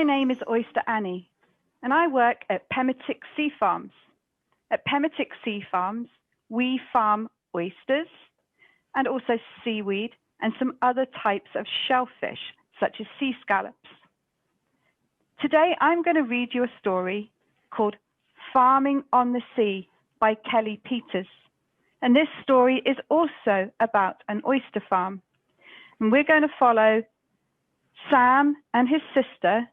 name is Oyster Annie, and I work at Pemmitic Sea Farms. At Pemmitic Sea Farms, we farm oysters and also seaweed and some other types of shellfish, such as sea scallops. Today, I'm going to read you a story called Farming on the Sea by Kellie Peters. And this story is also about an oyster farm. And we're going to follow Sam and his sister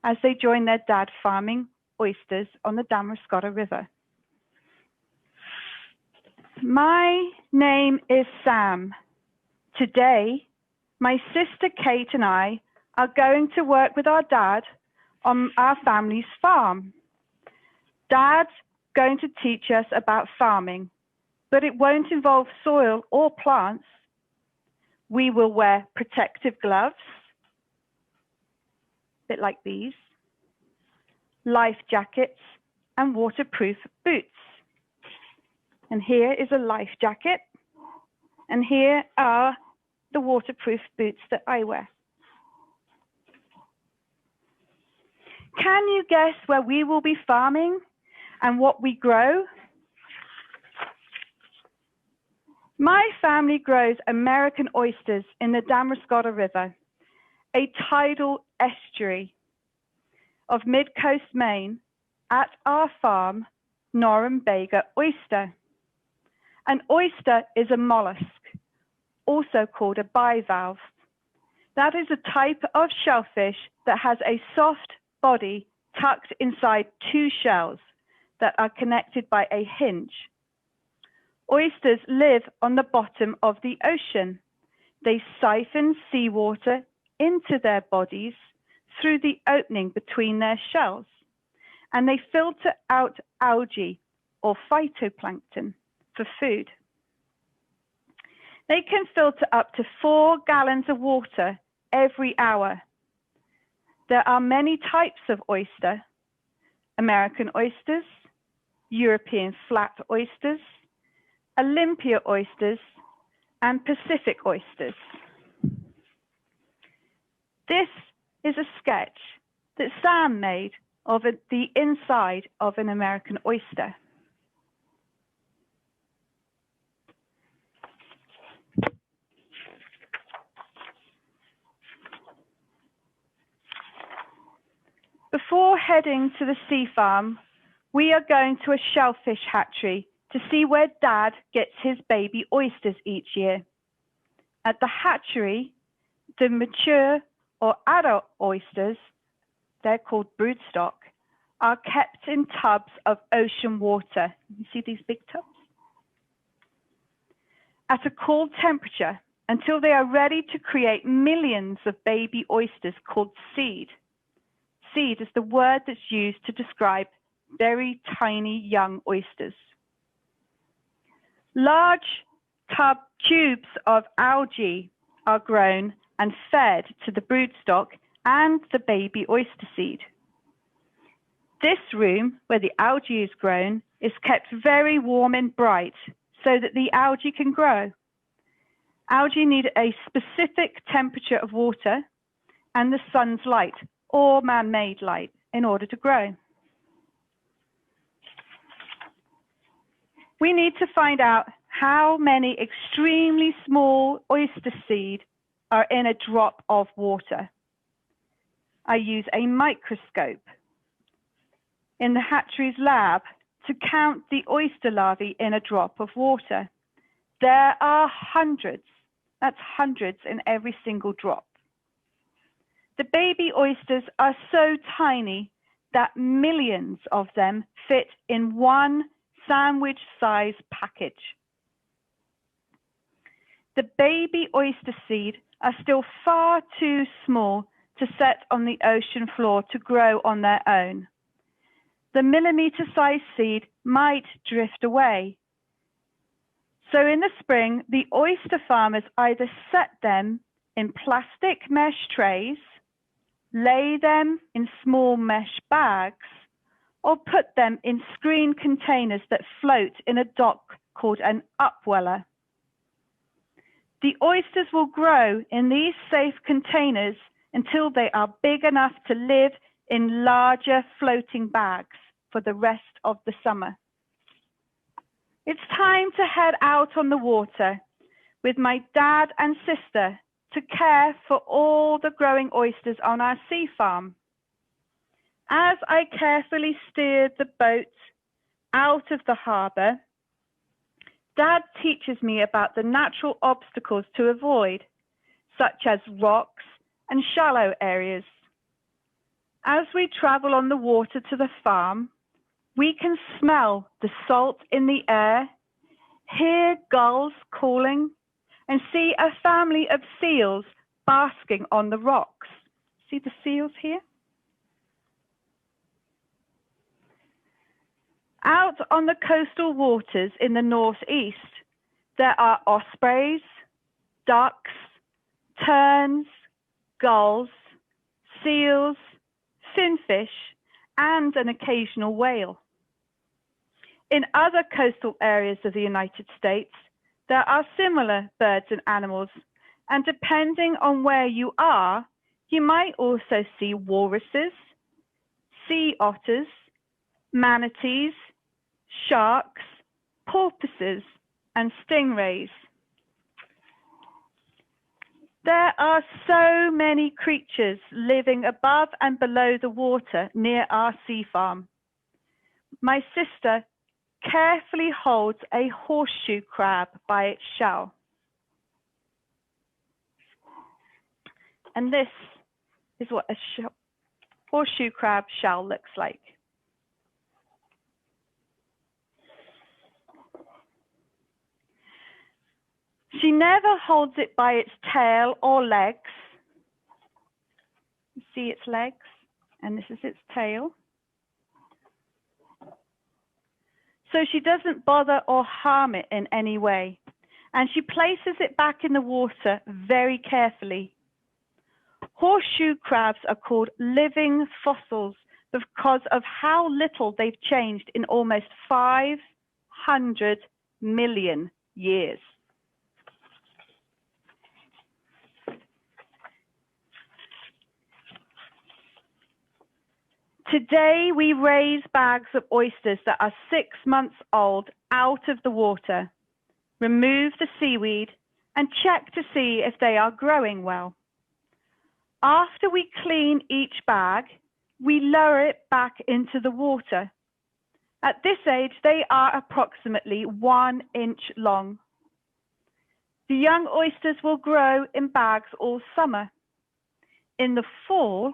as they join their dad farming oysters on the Damariscotta River. My name is Sam. Today, my sister Kate and I are going to work with our dad on our family's farm. Dad's going to teach us about farming, but it won't involve soil or plants. We will wear protective gloves, a bit like these, life jackets, and waterproof boots. And here is a life jacket, and here are the waterproof boots that I wear. Can you guess where we will be farming and what we grow? My family grows American oysters in the Damariscotta River, a tidal estuary of mid-coast Maine, at our farm, Norumbega Oyster. An oyster is a mollusk, also called a bivalve. That is a type of shellfish that has a soft body tucked inside two shells that are connected by a hinge. Oysters live on the bottom of the ocean. They siphon seawater into their bodies through the opening between their shells, and they filter out algae or phytoplankton for food. They can filter up to 4 gallons of water every hour. There are many types of oyster: American oysters, European flat oysters, Olympia oysters, and Pacific oysters. This is a sketch that Sam made of the inside of an American oyster. Before heading to the sea farm, we are going to a shellfish hatchery to see where Dad gets his baby oysters each year. At the hatchery, the mature or adult oysters, they're called broodstock, are kept in tubs of ocean water. You see these big tubs? At a cool temperature until they are ready to create millions of baby oysters called seed. Seed is the word that's used to describe very tiny young oysters. Large tubes of algae are grown and fed to the broodstock and the baby oyster seed. This room, where the algae is grown, is kept very warm and bright so that the algae can grow. Algae need a specific temperature of water and the sun's light, or man-made light, in order to grow. We need to find out how many extremely small oyster seed are in a drop of water. I use a microscope in the hatchery's lab to count the oyster larvae in a drop of water. There are hundreds, that's hundreds in every single drop. The baby oysters are so tiny that millions of them fit in one sandwich-sized package. The baby oyster seed are still far too small to set on the ocean floor to grow on their own. The millimeter-sized seed might drift away. So in the spring, the oyster farmers either set them in plastic mesh trays, lay them in small mesh bags, or put them in screen containers that float in a dock called an upweller. The oysters will grow in these safe containers until they are big enough to live in larger floating bags for the rest of the summer. It's time to head out on the water with my dad and sister to care for all the growing oysters on our sea farm. As I carefully steered the boat out of the harbour, Dad teaches me about the natural obstacles to avoid, such as rocks and shallow areas. As we travel on the water to the farm, we can smell the salt in the air, hear gulls calling, and see a family of seals basking on the rocks. See the seals here? Out on the coastal waters in the northeast, there are ospreys, ducks, terns, gulls, seals, finfish, and an occasional whale. In other coastal areas of the United States, there are similar birds and animals, and depending on where you are, you might also see walruses, sea otters, manatees, sharks, porpoises, and stingrays. There are so many creatures living above and below the water near our sea farm. My sister carefully holds a horseshoe crab by its shell. And this is what a horseshoe crab shell looks like. She never holds it by its tail or legs. You see its legs, and this is its tail. So she doesn't bother or harm it in any way, and she places it back in the water very carefully. Horseshoe crabs are called living fossils because of how little they've changed in almost 500 million years. Today, we raise bags of oysters that are 6 months old out of the water, remove the seaweed, and check to see if they are growing well. After we clean each bag, we lower it back into the water. At this age, they are approximately 1 inch long. The young oysters will grow in bags all summer. In the fall,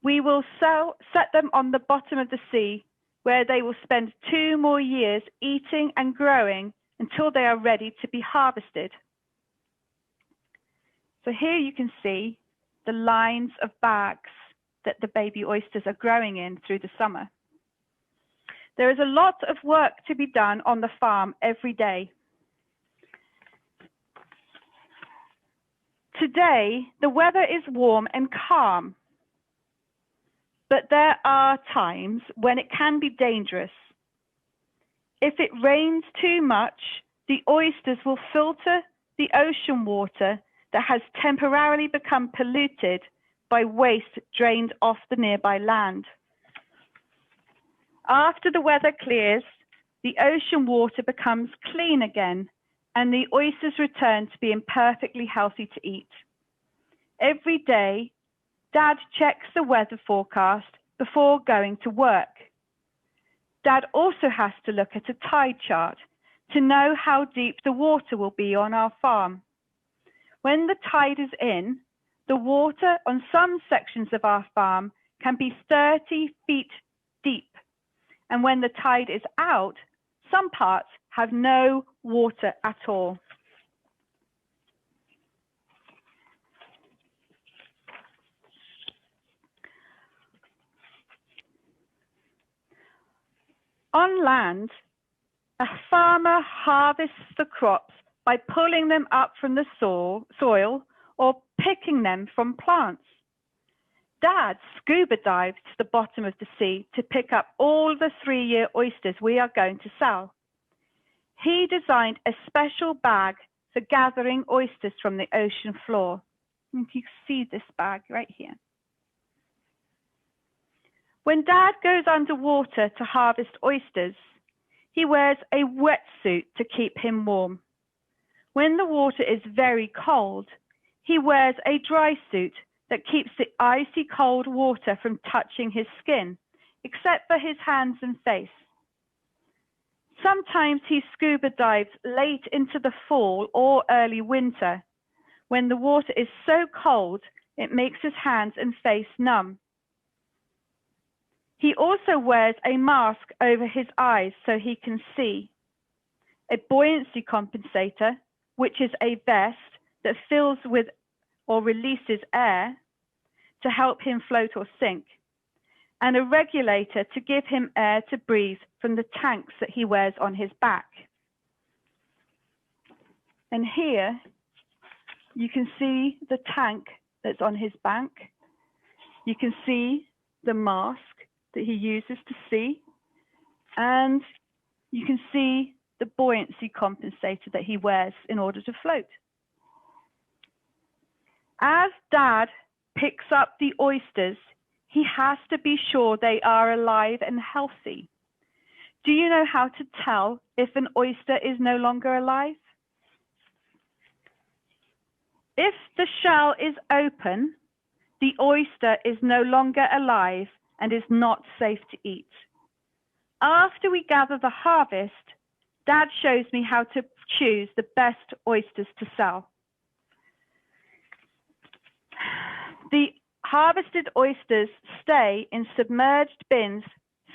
we will set them on the bottom of the sea, where they will spend 2 more years eating and growing until they are ready to be harvested. So here you can see the lines of bags that the baby oysters are growing in through the summer. There is a lot of work to be done on the farm every day. Today, the weather is warm and calm, but there are times when it can be dangerous. If it rains too much, the oysters will filter the ocean water that has temporarily become polluted by waste drained off the nearby land. After the weather clears, the ocean water becomes clean again, and the oysters return to being perfectly healthy to eat. Every day, Dad checks the weather forecast before going to work. Dad also has to look at a tide chart to know how deep the water will be on our farm. When the tide is in, the water on some sections of our farm can be 30 feet deep. And when the tide is out, some parts have no water at all. On land, a farmer harvests the crops by pulling them up from the soil or picking them from plants. Dad scuba dives to the bottom of the sea to pick up all the 3-year oysters we are going to sell. He designed a special bag for gathering oysters from the ocean floor. You can see this bag right here. When Dad goes underwater to harvest oysters, he wears a wetsuit to keep him warm. When the water is very cold, he wears a dry suit that keeps the icy cold water from touching his skin, except for his hands and face. Sometimes he scuba dives late into the fall or early winter, when the water is so cold it makes his hands and face numb. He also wears a mask over his eyes so he can see, a buoyancy compensator, which is a vest that fills with or releases air to help him float or sink, and a regulator to give him air to breathe from the tanks that he wears on his back. And here you can see the tank that's on his back. You can see the mask that he uses to see, and you can see the buoyancy compensator that he wears in order to float. As Dad picks up the oysters, he has to be sure they are alive and healthy. Do you know how to tell if an oyster is no longer alive? If the shell is open, the oyster is no longer alive and is not safe to eat. After we gather the harvest, Dad shows me how to choose the best oysters to sell. The harvested oysters stay in submerged bins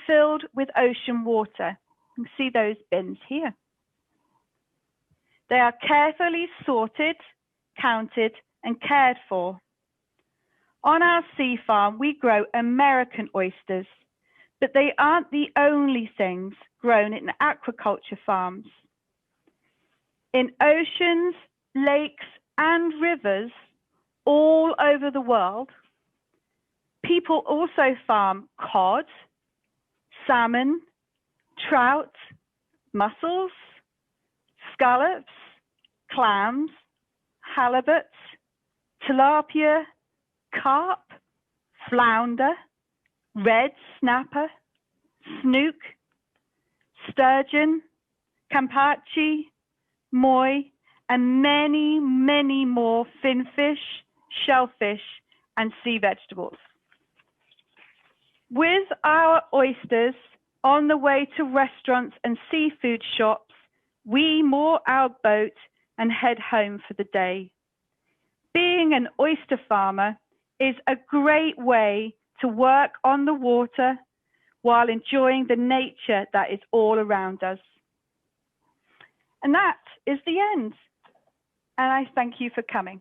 filled with ocean water. You can see those bins here. They are carefully sorted, counted, and cared for. On our sea farm, we grow American oysters, but they aren't the only things grown in aquaculture farms. In oceans, lakes, and rivers all over the world, people also farm cod, salmon, trout, mussels, scallops, clams, halibuts, tilapia, carp, flounder, red snapper, snook, sturgeon, kampachi, moi, and many, many more finfish, shellfish, and sea vegetables. With our oysters on the way to restaurants and seafood shops, we moor our boat and head home for the day. Being an oyster farmer is a great way to work on the water while enjoying the nature that is all around us. And that is the end. And I thank you for coming.